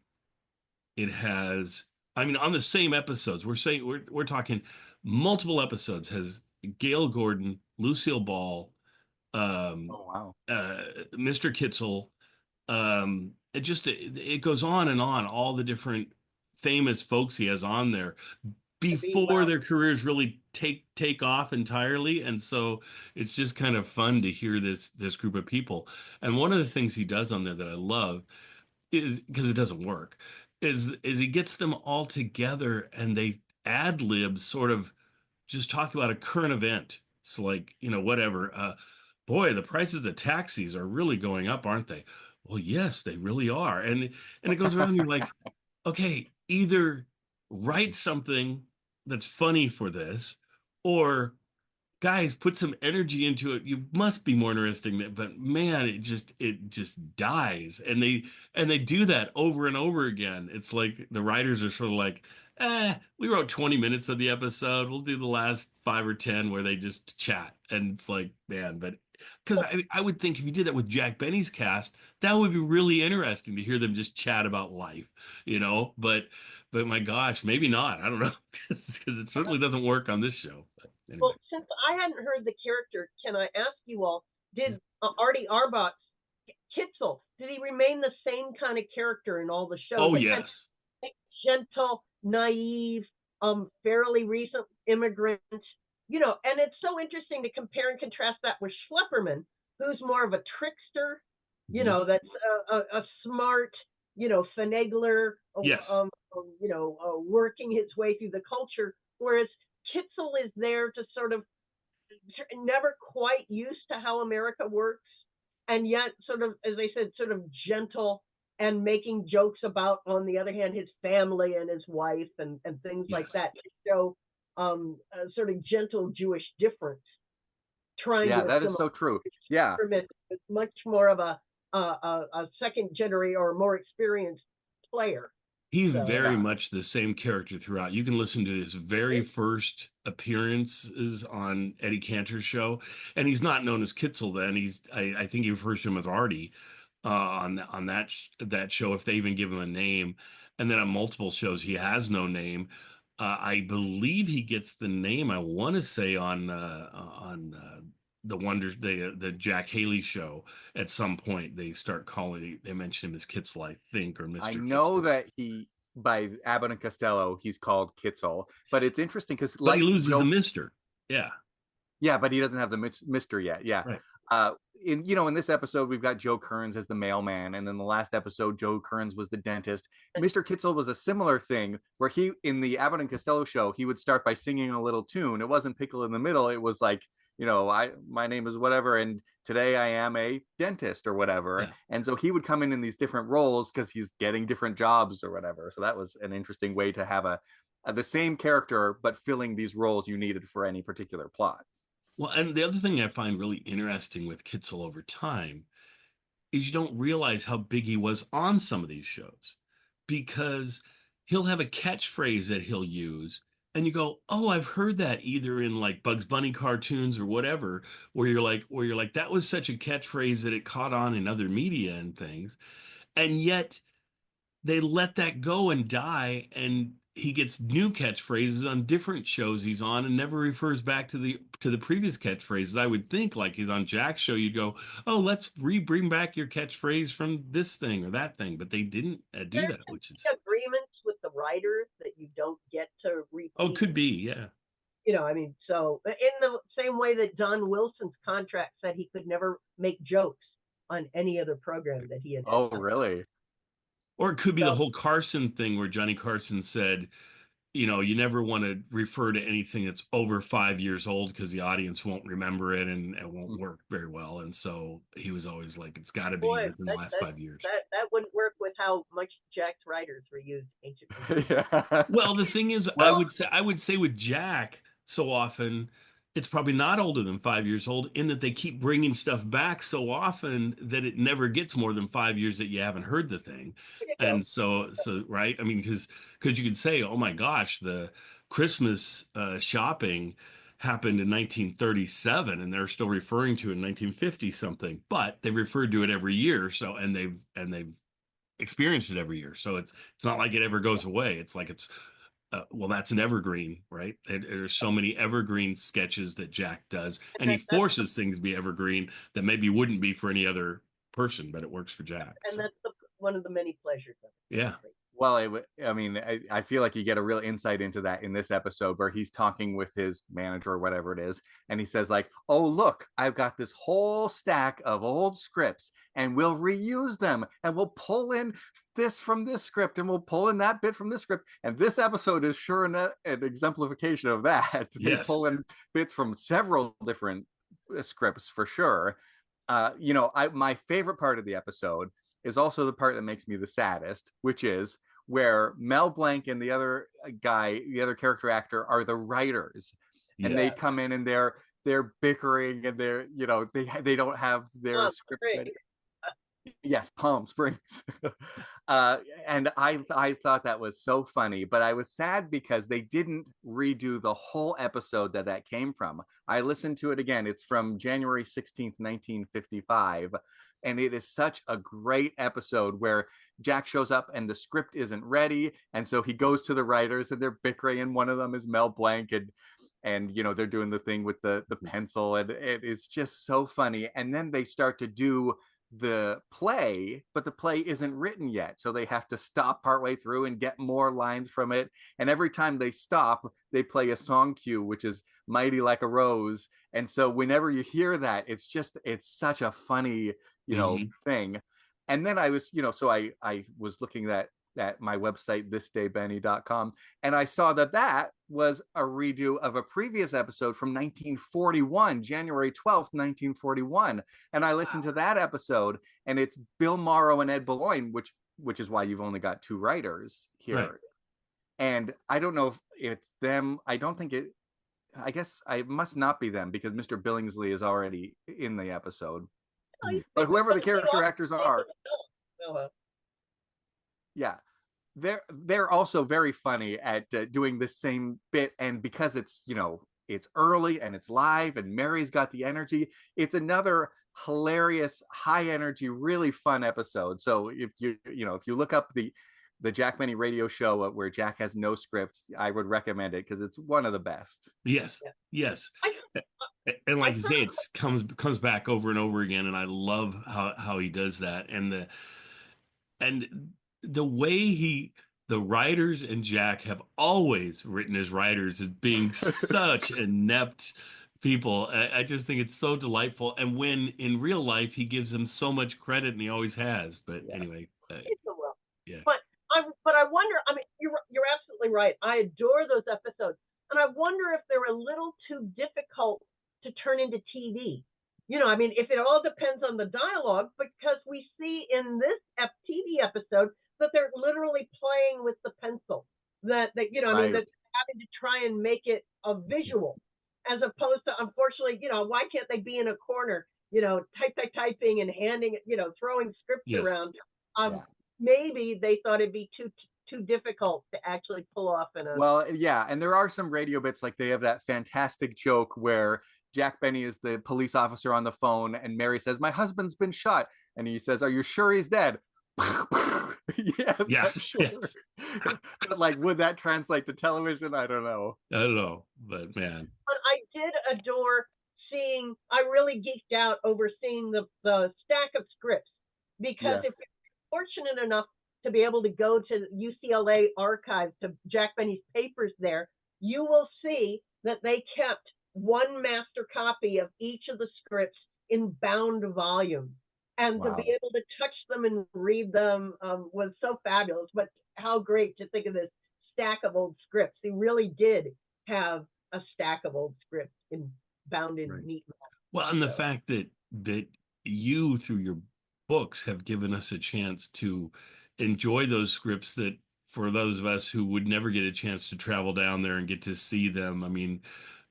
It has, I mean, on the same episodes, we're talking multiple episodes, has Gail Gordon, Lucille Ball, Mr. Kitzel. It goes on and on, all the different famous folks he has on there before their careers really take off entirely. And so it's just kind of fun to hear this group of people. And one of the things he does on there that I love is, because it doesn't work, is he gets them all together and they ad lib sort of just talk about a current event. So like, whatever. Boy, the prices of taxis are really going up, aren't they? Well, yes, they really are. And it goes around and you're like, okay, either write something that's funny for this, or guys, put some energy into it. You must be more interesting than, but man, it just dies. And they do that over and over again. It's like the writers are sort of like, we wrote 20 minutes of the episode. We'll do the last 5 or 10 where they just chat. And it's like, man, but because I would think if you did that with Jack Benny's cast, that would be really interesting to hear them just chat about life, but my gosh, maybe not. I don't know, because it certainly doesn't work on this show. But anyway. Well, since I hadn't heard the character, can I ask you all, did Artie Arbog's Kitzel, did he remain the same kind of character in all the shows? Oh, yes. Gentle, naive, fairly recent immigrant, and it's so interesting to compare and contrast that with Schlepperman, who's more of a trickster, that's a smart, finagler, yes. Working his way through the culture, whereas Kitzel is there to sort of never quite used to how America works, and yet sort of, as I said, sort of gentle and making jokes about, on the other hand, his family and his wife and things like that, to show a sort of gentle Jewish difference. That is so true. Yeah. It's much more of a second generation or more experienced player. He's very much the same character throughout. You can listen to his very first appearances on Eddie Cantor's show, and he's not known as Kitzel then. I think he refers to him as Artie on that show, if they even give him a name. And then on multiple shows, he has no name. I believe he gets the name, I want to say, on the Jack Haley show. At some point they mention him as Kitzel, I think, or Mr. I know Kitzel. that by Abbott and Costello, he's called Kitzel, but it's interesting because he loses the Mr. Yeah, but he doesn't have the Mr. yet. Yeah. Right. In this episode, we've got Joe Kearns as the mailman, and then the last episode, Joe Kearns was the dentist. Mr. Kitzel was a similar thing, where in the Abbott and Costello show, he would start by singing a little tune. It wasn't Pickle in the Middle. It was like, my name is whatever, and today I am a dentist or whatever. Yeah. And so he would come in these different roles because he's getting different jobs or whatever. So that was an interesting way to have the same character, but filling these roles you needed for any particular plot. Well, and the other thing I find really interesting with Kitzel over time is you don't realize how big he was on some of these shows, because he'll have a catchphrase that he'll use and you go, oh, I've heard that either in like Bugs Bunny cartoons or whatever, where you're like, that was such a catchphrase that it caught on in other media and things. And yet they let that go and die, and he gets new catchphrases on different shows he's on and never refers back to the previous catchphrases. I would think, like, he's on Jack's show, you'd go, oh, let's bring back your catchphrase from this thing or that thing, but they didn't do that, which is agreements with the writers that you don't get to repeat. Oh, could be, yeah. So in the same way that Don Wilson's contract said he could never make jokes on any other program that he had. Oh, really? Or it could be the whole Carson thing where Johnny Carson said, you never want to refer to anything that's over 5 years old because the audience won't remember it and it won't work very well. And so he was always like, it's got to be within the last 5 years. That wouldn't work with how much Jack's writers were used anciently. Yeah. Well, the thing is, I would say with Jack, so often it's probably not older than 5 years old, in that they keep bringing stuff back so often that it never gets more than 5 years that you haven't heard the thing. And so right, I mean, because you could say, oh my gosh, the Christmas shopping happened in 1937 and they're still referring to it in 1950 something, but they've referred to it every year. So and they've experienced it every year, so it's not like it ever goes away. It's like it's well, that's an evergreen, right? There's so many evergreen sketches that Jack does, and he forces things to be evergreen that maybe wouldn't be for any other person, but it works for Jack. And that's one of the many pleasures of it. Yeah. Well, I mean, I feel like you get a real insight into that in this episode where he's talking with his manager or whatever it is. And he says like, oh, look, I've got this whole stack of old scripts and we'll reuse them and we'll pull in this from this script and we'll pull in that bit from this script. And this episode is sure an exemplification of that. They pull in bits from several different scripts for sure. My favorite part of the episode is also the part that makes me the saddest, which is where Mel Blanc and the other guy, the other character actor, are the writers, and they come in and they're bickering and they don't have their script ready. Yes, Palm Springs. And I thought that was so funny, but I was sad because they didn't redo the whole episode that came from. I listened to it again. It's from January 16th, 1955. And it is such a great episode where Jack shows up and the script isn't ready. And so he goes to the writers and they're bickering. And one of them is Mel Blanc. And they're doing the thing with the pencil. And it is just so funny. And then they start to do the play, but the play isn't written yet. So they have to stop partway through and get more lines from it. And every time they stop, they play a song cue, which is Mighty Like a Rose. And so whenever you hear that, it's such a funny, thing. And then I was, so I was looking at my website, thisdaybenny.com, and I saw that was a redo of a previous episode from 1941, January 12th, 1941. And I listened to that episode, and it's Bill Morrow and Ed Boulogne, which is why you've only got two writers here. Right. And I don't know if it's them. I guess I must not be them because Mr. Billingsley is already in the episode. But whoever the character actors are, yeah, they're also very funny at doing this same bit. And because it's it's early and it's live and Mary's got the energy, it's another hilarious, high energy, really fun episode. So if you look up the Jack Benny radio show where Jack has no scripts, I would recommend it because it's one of the best. Yes. And like you say, it comes back over and over again, and I love how he does that, and the way the writers and Jack have always written as writers as being such inept people. I just think it's so delightful, and when in real life he gives them so much credit, and he always has. But anyway, yeah. But I wonder. I mean, you're absolutely right. I adore those episodes, and I wonder if they're a little too difficult to turn into TV. I mean, if it all depends on the dialogue, because we see in this TV episode that they're literally playing with the pencil. That I mean, that's having to try and make it a visual, as opposed to, unfortunately, why can't they be in a corner, typing and handing it, throwing scripts around? Maybe they thought it'd be too difficult to actually pull off in a. Well, yeah, and there are some radio bits, like they have that fantastic joke where Jack Benny is the police officer on the phone and Mary says, "My husband's been shot," and he says, "Are you sure he's dead?" Yes, yeah, I'm sure. Yes. But like, would that translate to television? I don't know, but man, but I did adore seeing. I really geeked out over seeing the stack of scripts, because if you're fortunate enough to be able to go to UCLA archives, to Jack Benny's papers there, you will see that they kept one master copy of each of the scripts in bound volumes. And to be able to touch them and read them was so fabulous. But how great to think of this stack of old scripts. He really did have a stack of old scripts bound in neat. Well, and the fact that you, through your books, have given us a chance to enjoy those scripts that, for those of us who would never get a chance to travel down there and get to see them, I mean,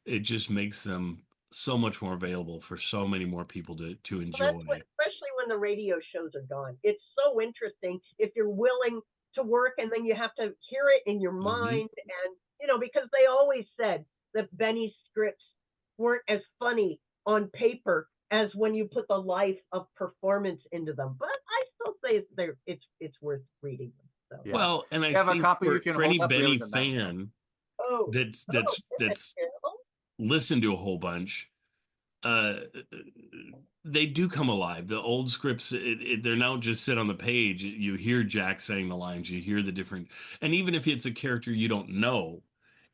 it just makes them so much more available for so many more people to enjoy. Well, especially when the radio shows are gone. It's so interesting if you're willing to work, and then you have to hear it in your mind. And, because they always said that Benny's scripts weren't as funny on paper as when you put the life of performance into them. But I still say it's worth reading them. So. Well, and I think for any Benny fan that's listened to a whole bunch, they do come alive. The old scripts, they're now just sit on the page. You hear Jack saying the lines, you hear the different, and even if it's a character you don't know,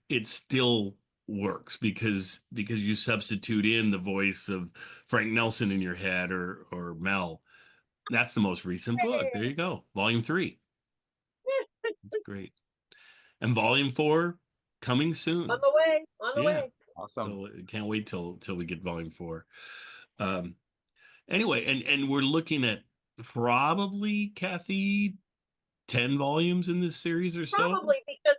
it still works because you substitute in the voice of Frank Nelson in your head or Mel. That's the most recent book. There you go, volume 3. That's great. And volume 4 coming soon. On the way. Awesome. So can't wait till we get volume 4. Anyway, and we're looking at probably, Kathy, 10 volumes in this series or so. Probably, because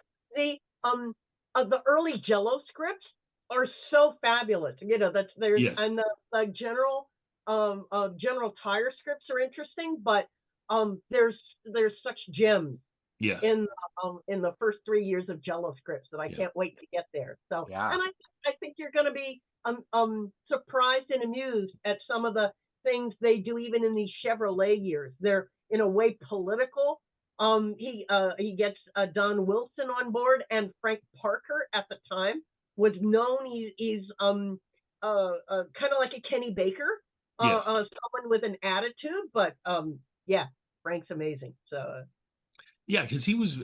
the early Jello scripts are so fabulous. You know, Yes. And the general Tire scripts are interesting, but there's such gems. Yes. In the first 3 years of Jello scripts that I can't wait to get there. So, yeah. And I think you're going to be surprised and amused at some of the things they do, even in these Chevrolet years. They're in a way political. He gets Don Wilson on board, and Frank Parker at the time was known. He's kind of like a Kenny Baker, yes. Someone with an attitude. But yeah, Frank's amazing. So. Yeah, because he was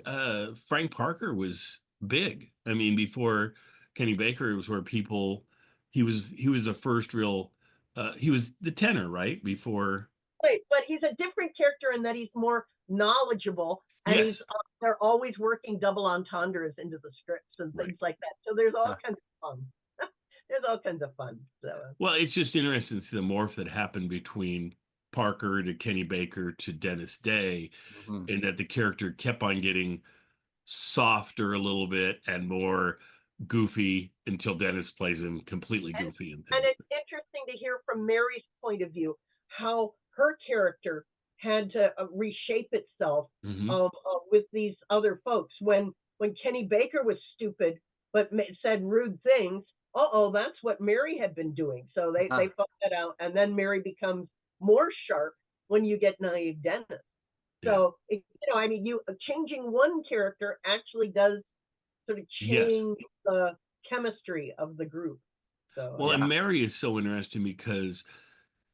Frank Parker was big. I mean, before Kenny Baker, it was where people he was the first real he was the tenor, right? Before. Right, but he's a different character in that he's more knowledgeable, and yes. They're always working double entendres into the scripts and things like that. So there's all kinds of fun. There's all kinds of fun. So. Well, it's just interesting to see the morph that happened between Parker to Kenny Baker to Dennis Day, and that the character kept on getting softer a little bit and more goofy until Dennis plays him completely goofy. And it's interesting to hear from Mary's point of view how her character had to reshape itself with these other folks. When Kenny Baker was stupid but said rude things, that's what Mary had been doing. So they fought that out, and then Mary becomes more sharp when you get naive Dennis. So, you changing one character actually does sort of change the chemistry of the group. So, well, and Mary is so interesting because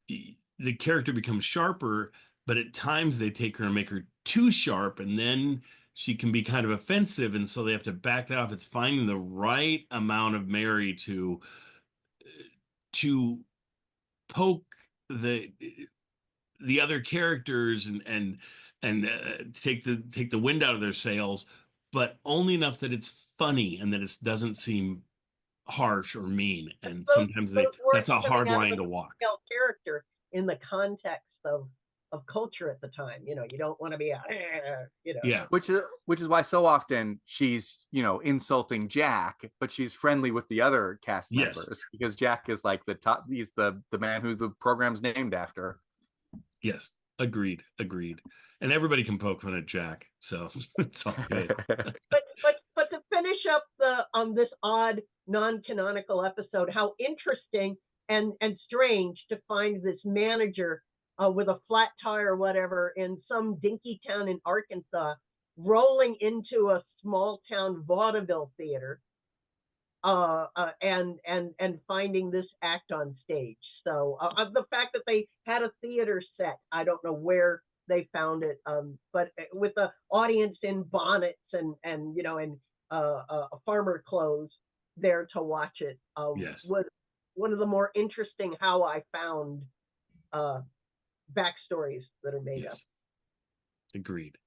the character becomes sharper, but at times they take her and make her too sharp, and then she can be kind of offensive, and so they have to back that off. It's finding the right amount of Mary to poke the other characters and take the wind out of their sails, but only enough that it's funny and that it doesn't seem harsh or mean. And sometimes that's a hard line to walk. Character in the context of culture at the time, you don't want to be yeah, which is why so often she's insulting Jack, but she's friendly with the other cast members because Jack is like the top. He's the man who the program's named after. Yes, agreed. And everybody can poke fun at Jack, so it's all good. but to finish up this odd non-canonical episode, how interesting and strange to find this manager with a flat tire or whatever in some dinky town in Arkansas, rolling into a small town vaudeville theater, and finding this act on stage. So the fact that they had a theater set, I don't know where they found it, but with the audience in bonnets and farmer clothes there to watch it, was one of the more interesting how I found backstories that are made up. Agreed.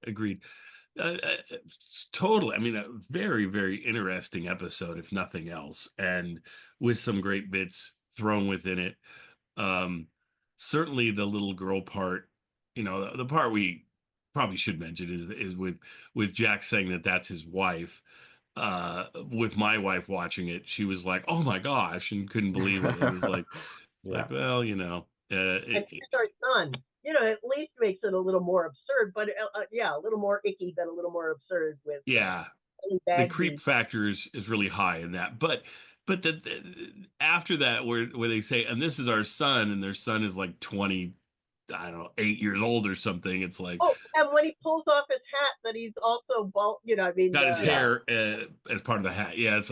Totally. I mean, a very, very interesting episode, if nothing else, and with some great bits thrown within it. Certainly the little girl part, the part we probably should mention is with Jack saying that that's his wife. With my wife watching it, she was like, "Oh my gosh," and couldn't believe it. It was like, well, and he's our son. At least makes it a little more absurd, but a little more icky, but a little more absurd with. Yeah, the creep factor is really high in that, but after that, where they say, "And this is our son," and their son is like 20, I don't know, 8 years old or something. It's like, and when he pulls off his hat, that he's also bald. Got his hair as part of the hat. Yeah, it's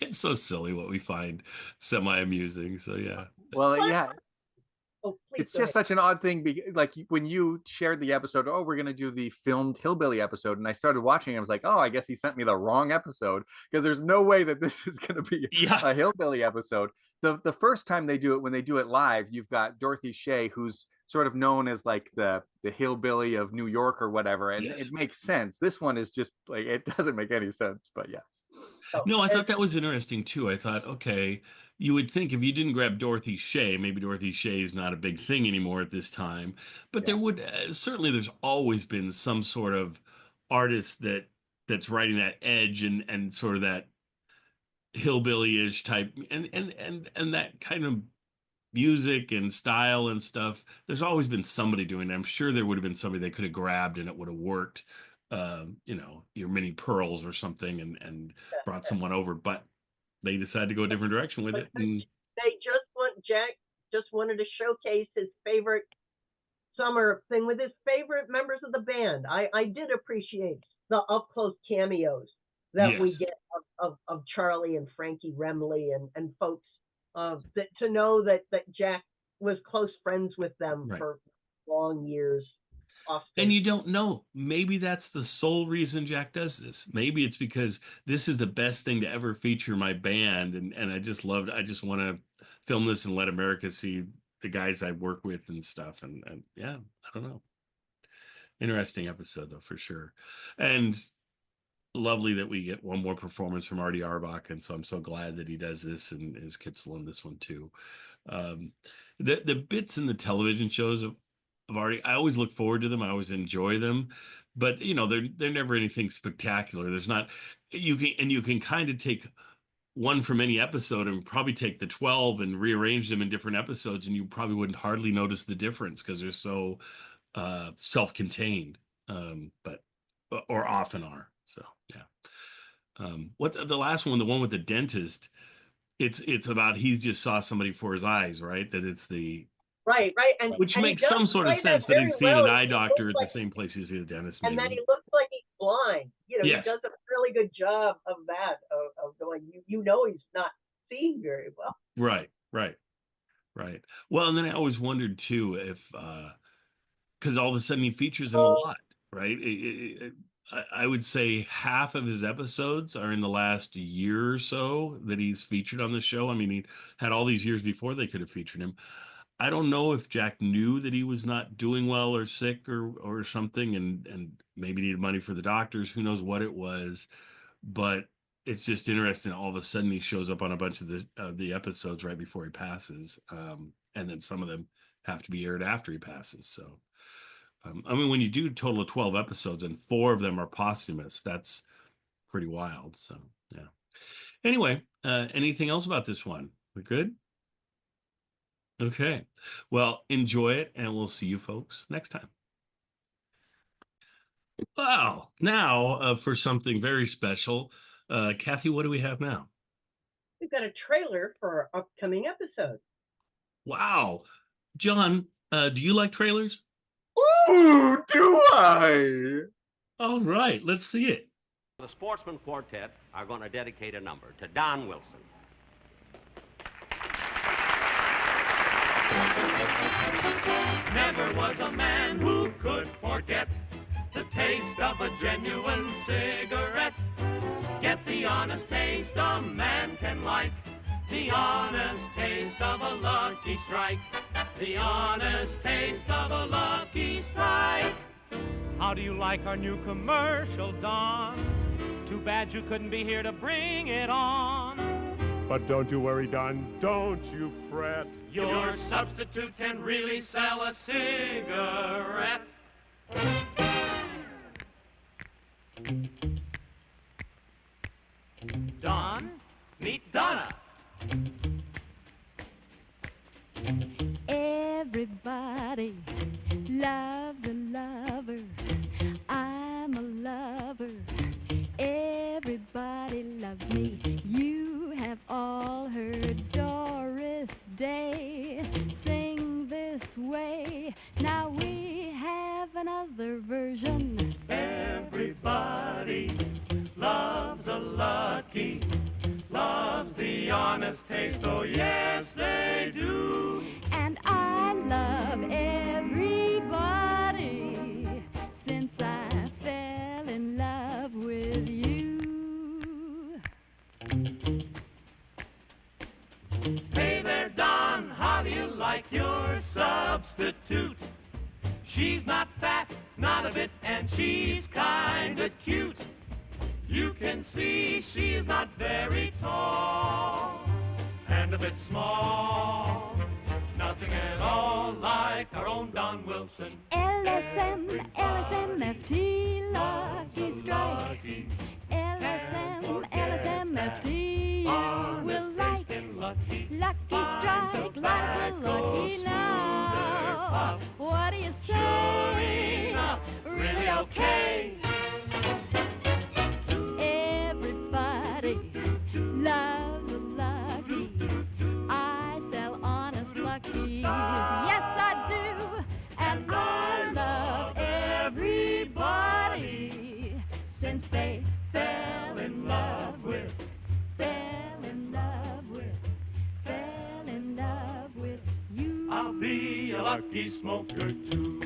It's so silly what we find semi-amusing. So yeah. Well, yeah. Oh, please It's just such an odd thing. Like when you shared the episode, oh, we're going to do the filmed Hillbilly episode. And I started watching it. I was like, oh, I guess he sent me the wrong episode because there's no way that this is going to be a Hillbilly episode. The first time they do it, when they do it live, you've got Dorothy Shea, who's sort of known as like the Hillbilly of New York or whatever. And it makes sense. This one is just like, it doesn't make any sense, but yeah. No, I thought that was interesting too. I thought, okay, you would think if you didn't grab Dorothy Shea, maybe Dorothy Shea is not a big thing anymore at this time, but there would certainly, there's always been some sort of artist that's writing that edge and sort of that hillbilly-ish type and that kind of music and style and stuff. There's always been somebody doing it. I'm sure there would have been somebody they could have grabbed and it would have worked. Your Mini Pearls or something and brought someone over, but they decided to go a different direction with it. And Jack just wanted to showcase his favorite summer thing with his favorite members of the band. I did appreciate the up close cameos that we get of Charlie and Frankie Remley and folks to know that Jack was close friends with them for long years. And you don't know. Maybe that's the sole reason Jack does this. Maybe it's because this is the best thing to ever feature my band, and I just want to film this and let America see the guys I work with and stuff. And yeah, I don't know. Interesting episode though, for sure. And lovely that we get one more performance from Artie Arbach, and so I'm so glad that he does this and is Kitzel in this one too. The bits in the television shows of Artie, I always look forward to them. I always enjoy them, but they're never anything spectacular. There's not you can kind of take one from any episode and probably take the 12 and rearrange them in different episodes, and you probably wouldn't hardly notice the difference because they're so self-contained, or often are. So yeah. What the last one, the one with the dentist? It's about he just saw somebody for his eyes, right? That it's the Right, and which makes some sort of sense that he's seen an eye doctor at the same place he's seen a dentist. And then he looks like he's blind. He Yes. does a really good job of that, of going, he's not seeing very well. Right. Well, and then I always wondered too if, because all of a sudden he features in a lot, right? I would say half of his episodes are in the last year or so that he's featured on the show. I mean, he had all these years before they could have featured him. I don't know if Jack knew that he was not doing well or sick or something and maybe needed money for the doctors. Who knows what it was, but it's just interesting. All of a sudden he shows up on a bunch of the episodes right before he passes. And then some of them have to be aired after he passes. So, I mean, when you do a total of 12 episodes and 4 of them are posthumous, that's pretty wild. So, yeah. Anyway, anything else about this one? We good? Okay. Well, enjoy it, and we'll see you folks next time. Well, now for something very special. Kathy, what do we have now? We've got a trailer for our upcoming episode. Wow. John, do you like trailers? Ooh, do I? All right, let's see it. The Sportsman Quartet are going to dedicate a number to Don Wilson. Never was a man who could forget the taste of a genuine cigarette. Get the honest taste a man can like, the honest taste of a Lucky Strike, the honest taste of a Lucky Strike. How do you like our new commercial, Don? Too bad you couldn't be here to bring it on. But don't you worry, Don, don't you fret. Your substitute can really sell a cigarette. Don, meet Donna. Everybody loves a lover. I'm a lover. Everybody loves me. You have all heard Doris Day sing this way. Now we have another version. Everybody loves a lucky sure substitute. She's not fat, not a bit, and she's kinda cute. You can see she's not very tall, and a bit small. Nothing at all like our own Don Wilson. LSM, LSMFT, Lucky Strike. LSM, LSMFT, you will like. Lucky Strike, like a lucky now. What do you say? Sure enough, really okay. Everybody loves a lucky. I sell honest luckies. Yes, I do. And I love everybody since they fell in love with, fell in love with, fell in love with you. I'll be a lucky smoker too.